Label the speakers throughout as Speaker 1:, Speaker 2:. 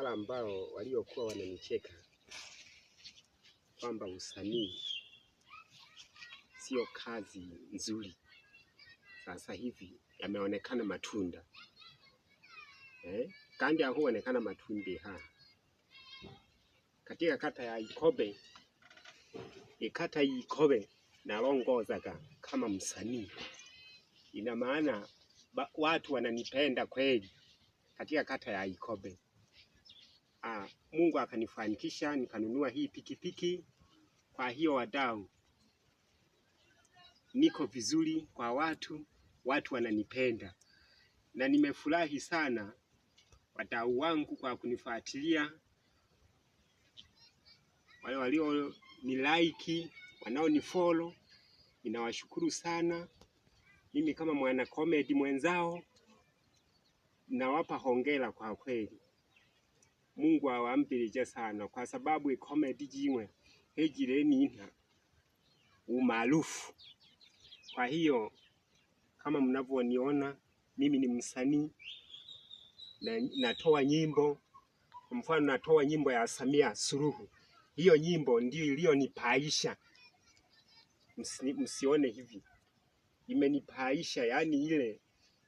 Speaker 1: wale ambao waliokuwa wananicheka kwamba usanii sio kazi nzuri, sasa hivi yameonekana matunda kandi huonekana matunda katika kata ya Ikobe. Kata Ikobe nalongozaga kama msanii. Ina maana watu wananipenda kweli katika kata ya Ikobe. Mungu akanifanikisha nikanunua hii pikipiki. Kwa hiyo wadau, niko vizuri kwa watu wananipenda. Na nimefurahi sana wadau wangu kwa kunifuatilia. Wale walio ni like, wanao ni follow, ninawashukuru sana. Mimi kama mwana comedy mwenzao nawapa hongera kwa kweli. Mungu awambirije sana kwa sababu comedy jimwe hejire nina umaarufu. Kwa hiyo kama mnavyoniona mimi ni msanii na natoa nyimbo. Kwa mfano natoa nyimbo ya Samia Suluhu. Hiyo nyimbo ndio iliyonipaisha. Msione hivi. Imenipaisha, yani ile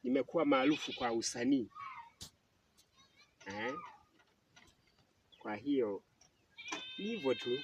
Speaker 1: nimekuwa maarufu kwa usanii. Kwa hiyo hivyo tu.